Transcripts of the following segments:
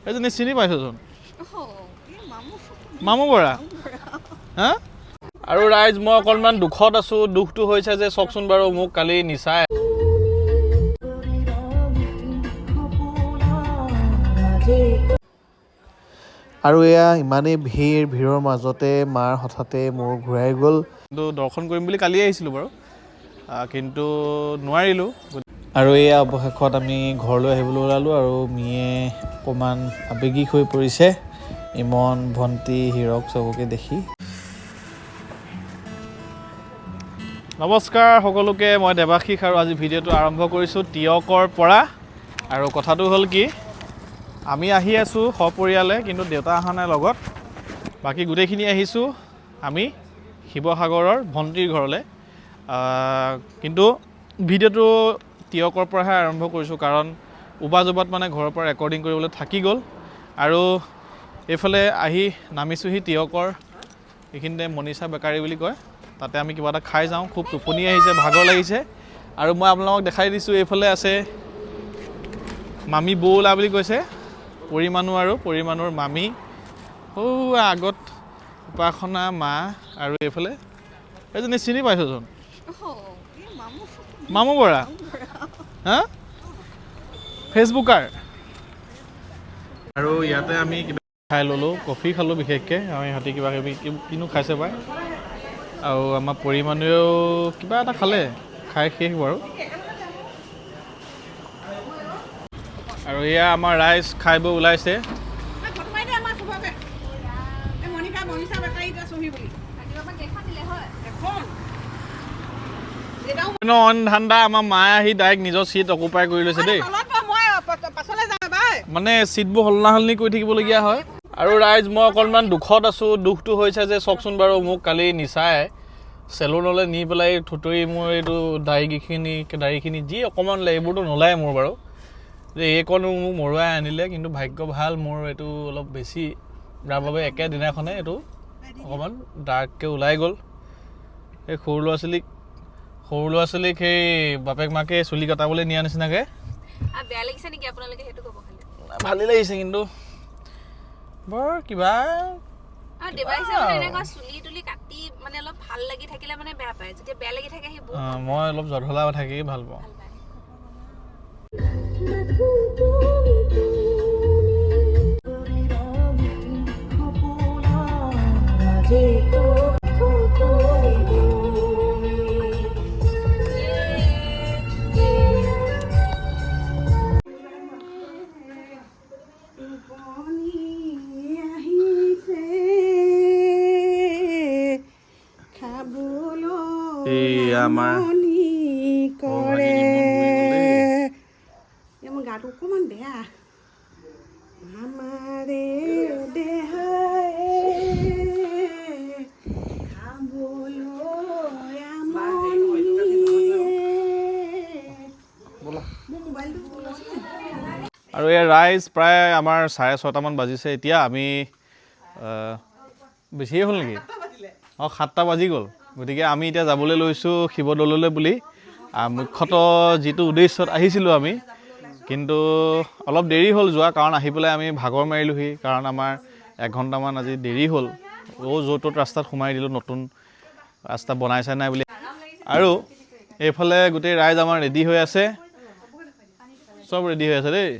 এজনী চিনি পাইছোচোন মামু বৰা হা আৰু ৰাইজ মই অকণমান দুখত আছোঁ দুখটো হৈছে যে চাওকচোন বাৰু মোক কালি নিচাই আৰু এয়া ইমানেই ভিৰৰ মাজতে মাৰ হঠাতে মূৰ ঘূৰাই গ'ল কিন্তু দৰ্শন কৰিম বুলি কালি আহিছিলোঁ বাৰু কিন্তু নোৱাৰিলোঁ আৰু এয়া অৱশেষত আমি ঘৰলৈ আহিবলৈ ওলালোঁ আৰু মিয়ে অকণমান আৱেগিক হৈ পৰিছে ইমন ভণ্টি হীৰক চবকে দেখি নমস্কাৰ সকলোকে মই দেৱাশীষ আৰু আজি ভিডিঅ'টো আৰম্ভ কৰিছোঁ টিয়কৰ পৰা আৰু কথাটো হ'ল কি আমি আহি আছোঁ সপৰিয়ালে কিন্তু দেউতা অহা নাই লগত বাকী গোটেইখিনি আহিছোঁ আমি শিৱসাগৰৰ ভণ্টিৰ ঘৰলৈ কিন্তু ভিডিঅ'টো টিয়কৰ পৰাহে আৰম্ভ কৰিছোঁ কাৰণ উবাজুবাত মানে ঘৰৰ পৰা ৰেকৰ্ডিং কৰিবলৈ থাকি গ'ল আৰু এইফালে আহি নামিছোঁহি টিয়কৰ এইখিনিতে মনীষা বেকাৰী বুলি কয় তাতে আমি কিবা এটা খাই যাওঁ খুব টোপনি আহিছে ভাগৰ লাগিছে আৰু মই আপোনালোকক দেখাই দিছোঁ এইফালে আছে মামী বৌলা বুলি কৈছে পৰিমাণু আৰু পৰিমাণুৰ মামী আগত উপাসনা মা আৰু এইফালে এজনী চিনি পাইছোচোন মামু বৰা হা ফেচবুকাৰ আৰু ইয়াতে আমি কিবা খাই ল'লোঁ কফি খালোঁ বিশেষকৈ আমি সিহঁতি কিবা কিবি কিনো খাইছে পাই আৰু আমাৰ পৰিমাণেও কিবা এটা খালে খাই শেষ বাৰু আৰু এয়া আমাৰ ৰাইজ খাই বৈ ওলাইছে অইন ধান্দা আমাৰ মায়ে আহি ডাইৰেক্ট নিজৰ চিট অকুপাই কৰি লৈছে দেই মানে চিটবোৰ সলনা সলনি কৰি থাকিবলগীয়া হয় আৰু ৰাইজ মই অকণমান দুখত আছোঁ দুখটো হৈছে যে চাওকচোন বাৰু মোক কালি নিচাই চেলুনলৈ নি পেলাই থুতৰি মোৰ এইটো দাড়িখিনি যি অকণমান এইবোৰতো নোলায় মোৰ বাৰু যে এইকণো মোক মৰুৱাই আনিলে কিন্তু ভাগ্য ভাল মোৰ এইটো অলপ বেছি যাৰ বাবে একেদিনাখনে এইটো অকণমান ডাৰ্ককৈ ওলাই গ'ল এই সৰু ল'ৰা ছোৱালীক সেই বাপেক মাকে চুলি কটাবলৈ নিয়া নিচিনাকৈ ভালেই লাগিছে কিন্তু বৰ কিবা মই অলপ জধলা থাকি ভাল পাওঁ মোৰ গাটো অকণমান বেয়া আমাৰে আৰু এই ৰাইজ প্ৰায় আমাৰ 6:30মান বাজিছে এতিয়া আমি বেছিয়ে হ'ল নেকি 7টা বাজি গ'ল গতিকে আমি এতিয়া যাবলৈ লৈছোঁ শিৱদৌললৈ বুলি মুখ্যতঃ যিটো উদ্দেশ্যত আহিছিলোঁ আমি কিন্তু অলপ দেৰি হ'ল যোৱা কাৰণ আহি পেলাই আমি ভাগৰ মাৰিলোঁহি কাৰণ আমাৰ 1 ঘণ্টামান আজি দেৰি হ'ল য'ত ত'ত ৰাস্তাত সোমাই দিলোঁ নতুন ৰাস্তা বনাইছে নাই বুলি আৰু এইফালে গোটেই ৰাইজ আমাৰ ৰেডি হৈ আছে চব ৰেডি হৈ আছে দেই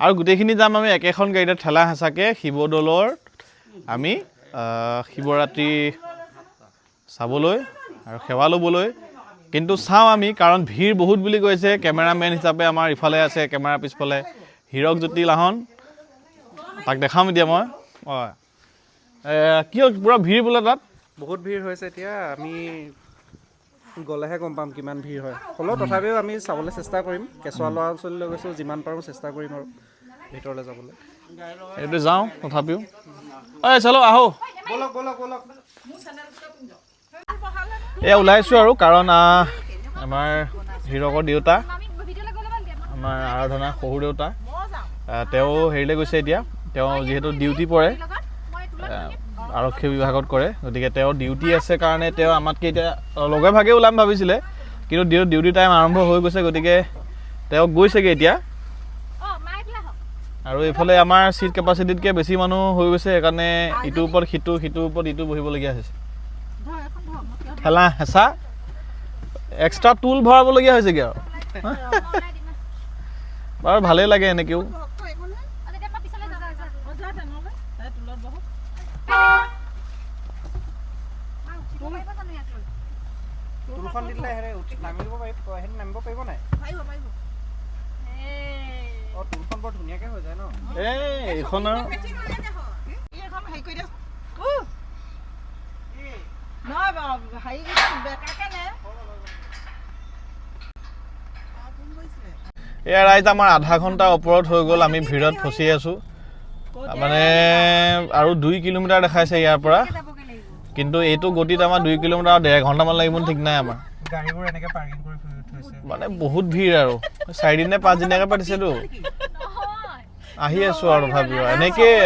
আৰু গোটেইখিনি যাম আমি একেখন গাড়ীতে ঠেলা হেঁচাকৈ শিৱদৌলৰ আমি শিৱৰাত্ৰি চাবলৈ আৰু সেৱা ল'বলৈ কিন্তু চাওঁ আমি কাৰণ ভিৰ বহুত বুলি কৈছে কেমেৰামেন হিচাপে আমাৰ ইফালে আছে কেমেৰা পিছফালে হীৰক জ্যোতি লাহন তাক দেখাম এতিয়া মই কিয় পূৰা ভিৰ বোলে তাত বহুত ভিৰ হৈছে এতিয়া আমি গ'লেহে গম পাম কিমান ভিৰ হয় হ'লেও তথাপিও আমি চাবলৈ চেষ্টা কৰিম কেঁচুৱা ল'ৰা ছোৱালী লৈ গৈছোঁ যিমান পাৰোঁ চেষ্টা কৰিম আৰু ভিতৰলৈ যাবলৈ এইটো যাওঁ তথাপিও চলো আহো বলক এয়া ওলাইছোঁ আৰু কাৰণ আমাৰ হীৰকৰ দেউতা আমাৰ আৰাধনা শহুৰ দেউতা তেওঁ হেৰিলৈ গৈছে এতিয়া তেওঁ যিহেতু ডিউটি পৰে আৰক্ষী বিভাগত কৰে গতিকে তেওঁৰ ডিউটি আছে কাৰণে তেওঁ আমাতকৈ এতিয়া লগে ভাগে ওলাম ভাবিছিলে কিন্তু ডিউটি টাইম আৰম্ভ হৈ গৈছে গতিকে তেওঁ গৈছেগৈ এতিয়া আৰু এইফালে আমাৰ চিট কেপাচিটিতকৈ বেছি মানুহ হৈ গৈছে, সেইকাৰণে ইটোৰ ওপৰত সিটো, সিটোৰ ওপৰত ইটো বহিবলগীয়া হৈছে। ঠেলা হেঁচা এক্সট্ৰা টুল ভৰাবলগীয়া হৈছেগৈ আৰু। বাৰু ভালেই লাগে এনেকৈও। টুলখন দিলে নামিব পাৰিব নাই? অঁ টুলখন বৰ ধুনীয়াকৈ হৈ যায় ন? এইখন আৰু এয়া ৰাইজ আমাৰ আধা ঘণ্টাৰ ওপৰত হৈ গ'ল, আমি ভিৰত ফচি আছোঁ। মানে আৰু 2 কিলোমিটাৰ দেখাইছে ইয়াৰ পৰা, কিন্তু এইটো গতিত আমাৰ 2 কিলোমিটাৰ 1.5 ঘণ্টামান লাগিব ঠিক নাই আমাৰ। গাড়ীবোৰ এনেকৈ পাৰ্কিং কৰি থৈছে মানে বহুত ভিৰ আৰু 4 দিন নে 5 দিনীয়াকৈ পাতিছেতো, আহি আছোঁ আৰু তথাপিও এনেকেই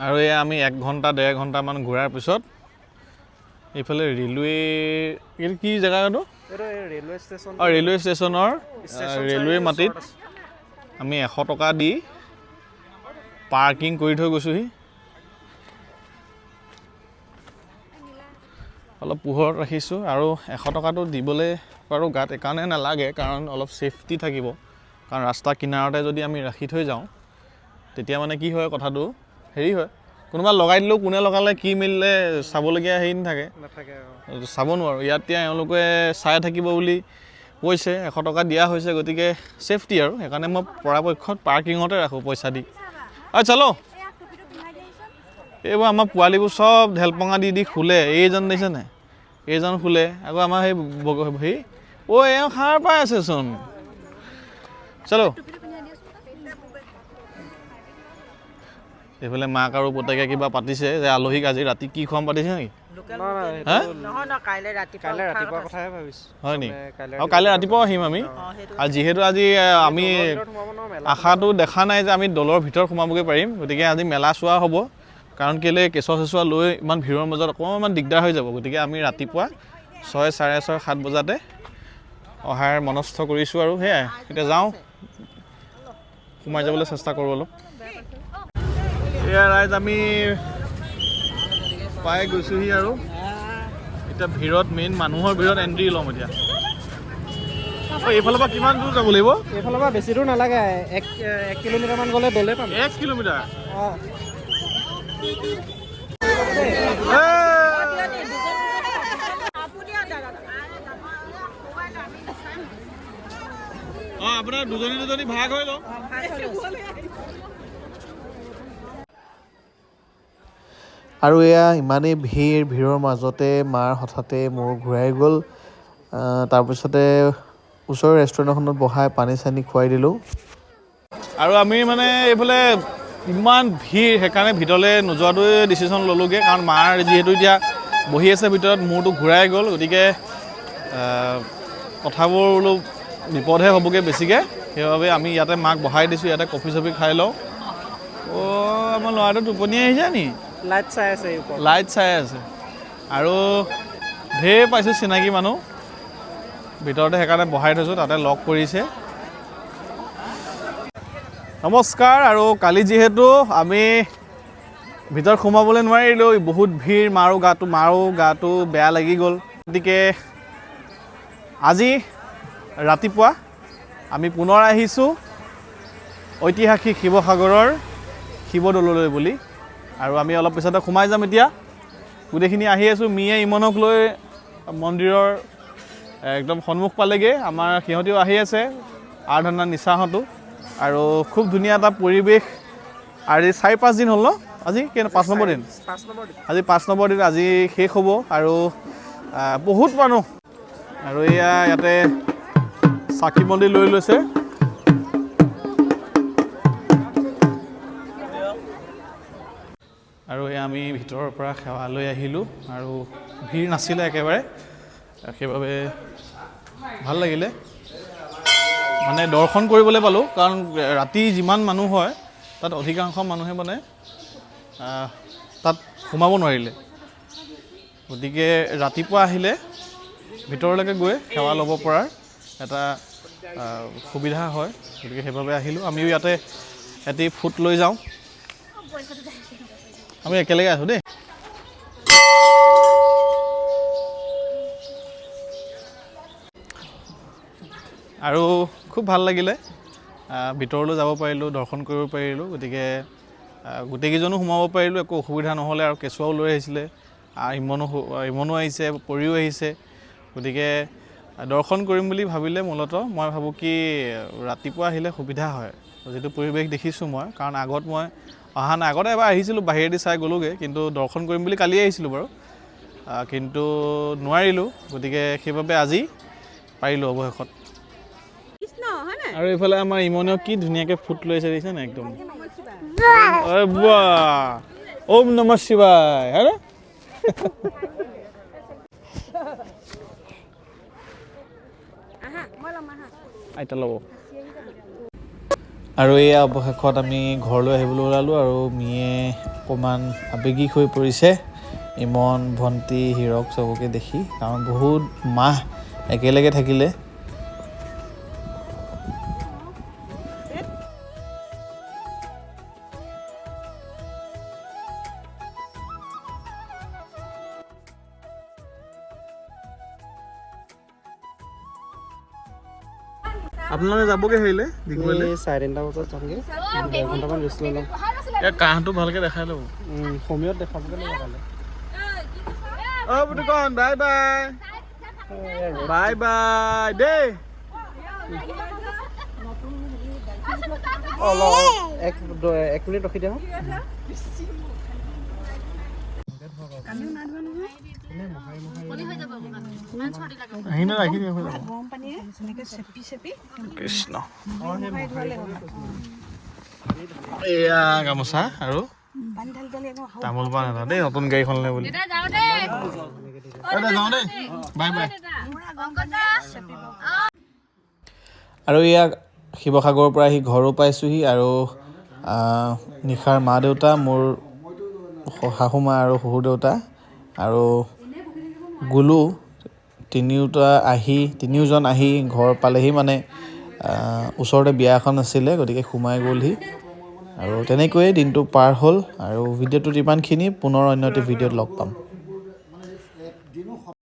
আৰু এয়া আমি 1 ঘণ্টা 1.5 ঘণ্টামান ঘূৰাৰ পিছত এইফালে ৰেলৱে কি জেগা এইটো? ৰেলৱে ষ্টেচনৰ ৰেলৱে মাটিত আমি 100 টকা দি পাৰ্কিং কৰি থৈ গৈছোঁহি। অলপ পোহৰত ৰাখিছোঁ আৰু 100 টকাটো দিবলৈ বাৰু গাত এইকাৰণে নালাগে, কাৰণ অলপ ছেফটি থাকিব। কাৰণ ৰাস্তাৰ কিনাৰতে যদি আমি ৰাখি থৈ যাওঁ তেতিয়া মানে কি হয়, কথাটো হেৰি হয়, কোনোবা লগাই দিলেও কোনে লগালে কি মিলিলে চাবলগীয়া হেৰি নাথাকে, চাব নোৱাৰোঁ। ইয়াত এতিয়া এওঁলোকে চাই থাকিব বুলি কৈছে, 100 টকা দিয়া হৈছে, গতিকে ছেফটি আৰু সেইকাৰণে মই পৰাপক্ষত পাৰ্কিঙতে ৰাখোঁ পইচা দি। চলো, এইবোৰ আমাৰ পোৱালিবোৰ চব ঢেলপঙা দি শুলে। এইজন দেখিছে নাই, এইজন শুলে। আকৌ আমাৰ সেই এওঁ সাৰ পাই আছেচোন। চলো, এইফালে মাক আৰু পুতেকে কিবা পাতিছে যে আলহীক আজি ৰাতি কি খুৱাম পাতিছে নেকি? হয় নি? আৰু কাইলৈ ৰাতিপুৱা আহিম আমি। আৰু যিহেতু আজি আমি আশাটো দেখা নাই যে আমি দলৰ ভিতৰত সোমাবগৈ পাৰিম, গতিকে আজি মেলা চোৱা হ'ব। কাৰণ কেলৈ কেঁচুৱা চেঁচুৱা লৈ ইমান ভিৰৰ মাজত অকণমান দিগদাৰ হৈ যাব। গতিকে আমি ৰাতিপুৱা 6, 6:30, 7 বজাতে অহাৰ মনস্থ কৰিছোঁ আৰু সেয়াই। এতিয়া যাওঁ, সোমাই যাবলৈ চেষ্টা কৰোঁ অলপ। এয়া ৰাইজ আমি পাই গৈছোঁহি আৰু এতিয়া ভিৰত, মেইন মানুহৰ ভিৰত এণ্ট্ৰি ল'ম এতিয়া। এইফালৰ পৰা কিমান দূৰ যাব লাগিব? এইফালৰ পৰা বেছি দূৰ নালাগে, 1 কিলোমিটাৰমান গ'লে দলে পাম। 1 কিলোমিটাৰ? অঁ আপোনাৰ দুজনী ভাগ হৈ লওক। আৰু এয়া ইমানেই ভিৰৰ মাজতে মাৰ হঠাতে মূৰ ঘূৰাই গ'ল। তাৰপিছতে ওচৰৰ ৰেষ্টুৰেণ্ট এখনত বহাই পানী চানী খুৱাই দিলোঁ। আৰু আমি মানে এইফালে ইমান ভিৰ, সেইকাৰণে ভিতৰলৈ নোযোৱাটোৱে ডিচিশ্যন ল'লোগৈ। কাৰণ মাৰ যিহেতু এতিয়া বহি আছে ভিতৰত, মূৰটো ঘূৰাই গ'ল, গতিকে কথাবোৰ বোলো বিপদহে হ'বগৈ বেছিকৈ। সেইবাবে আমি ইয়াতে মাক বহাই দিছোঁ, ইয়াতে কফি চফি খাই লওঁ। আমাৰ ল'ৰাটো টোপনি আহিছে নি? লাইট চাই আছে আৰু ঢেৰ পাইছোঁ চিনাকি মানুহ ভিতৰতে, সেইকাৰণে বহাই থৈছোঁ, তাতে লগ কৰিছে। নমস্কাৰ। আৰু কালি যিহেতু আমি ভিতৰত সোমাবলৈ নোৱাৰিলোঁ, বহুত ভিৰ, মাৰো গাটো বেয়া লাগি গ'ল। গতিকে আজি ৰাতিপুৱা আমি পুনৰ আহিছোঁ ঐতিহাসিক শিৱসাগৰৰ শিৱদৌললৈ বুলি। আৰু আমি অলপ পিছতে সোমাই যাম। এতিয়া গোটেইখিনি আহি আছোঁ, মিয়ে ইমনক লৈ মন্দিৰৰ একদম সন্মুখ পালেগৈ। আমাৰ সিহঁতেও আহি আছে, আৰাধনা নিচাহঁতো। আৰু খুব ধুনীয়া এটা পৰিৱেশ। আজি 4-5 দিন হ'ল ন? আজি 5 নম্বৰ দিন। আজি 5 নম্বৰ দিন, আজি শেষ হ'ব। আৰু বহুত মানুহ, আৰু ইয়াতে চাকি বন্তি লৈ লৈছে। আৰু আমি ভিতৰৰ পৰা সেৱা লৈ আহিলোঁ, আৰু ভিৰ নাছিলে একেবাৰে, সেইবাবে ভাল লাগিলে। মানে দৰ্শন কৰিবলৈ পালোঁ, কাৰণ ৰাতি যিমান মানুহ হয় তাত অধিকাংশ মানুহে মানে তাত সোমাব নোৱাৰিলে। গতিকে ৰাতিপুৱা আহিলে ভিতৰলৈকে গৈ সেৱা ল'ব পৰাৰ এটা সুবিধা হয়, গতিকে সেইবাবে আহিলোঁ। আমিও ইয়াতে এটি ফুট লৈ যাওঁ, আমি একেলগে আছোঁ দেই। আৰু খুব ভাল লাগিলে, ভিতৰলৈ যাব পাৰিলোঁ, দৰ্শন কৰিব পাৰিলোঁ, গতিকে গোটেইকেইজনো সোমাব পাৰিলোঁ, একো অসুবিধা নহ'লে। আৰু কেঁচুৱাও লৈ আহিছিলে, ইমনো আহিছে, পৰিও আহিছে, গতিকে দৰ্শন কৰিম বুলি ভাবিলে মূলতঃ মই ভাবোঁ কি ৰাতিপুৱা আহিলে সুবিধা হয়, যিটো পৰিৱেশ দেখিছোঁ মই, কাৰণ আগত মই অহা নাই। আগতে এবাৰ আহিছিলোঁ, বাহিৰেদি চাই গ'লোগৈ, কিন্তু দৰ্শন কৰিম বুলি কালি আহিছিলোঁ বাৰু, কিন্তু নোৱাৰিলোঁ, গতিকে সেইবাবে আজি পাৰিলোঁ অৱশেষত। আৰু এইফালে আমাৰ ইমনেও কি ধুনীয়াকৈ ফুট লৈ আছে, দেখিছে নাই একদম। ওম নমঃ শিৱায়, হয়নে? আইতা ল'ব। আৰু এয়া অৱশেষত আমি ঘৰলৈ আহিবলৈ ওলালোঁ, আৰু মিয়ে অকণমান আৱেগিক হৈ পৰিছে ইমন, ভণ্টি, হীৰক চবকে দেখি, কাৰণ বহুত মাহ একেলগে থাকিলে। আপোনালোকে যাবগৈ হেৰিলে এই 3:30 বজাত যামগৈ, 1.5 ঘণ্টামান ৰেষ্ট লৈ ল'ম। ইয়াৰ কাহটো ভালকৈ দেখাই ল'ব। সময়ত দেখাবগৈ লাগিব কাইলৈ। Putukon bye bye, bye bye দেই। এক মিনিট ৰখি দিয়া। কৃষ্ণ। এয়া গামোচা আৰু তামোল পাণ এটা দেই, নতুন গাড়ীখনলৈ বুলি। যাওঁ দেই, বাই বাই। আৰু এয়া শিৱসাগৰৰ পৰা আহি ঘৰো পাইছোঁহি, আৰু নিশাৰ মা দেউতা, মোৰ শাহুমা আৰু শহুৰ দেউতা আৰু গুলু তিনিওজন আহি ঘৰ পালেহি। মানে ওচৰতে বিয়া এখন আছিলে, গতিকে সোমাই গ'লহি, আৰু তেনেকৈয়ে দিনটো পাৰ হ'ল। আৰু ভিডিঅ'টোত ইমানখিনি, পুনৰ অন্য এটি ভিডিঅ'ত লগ পাম।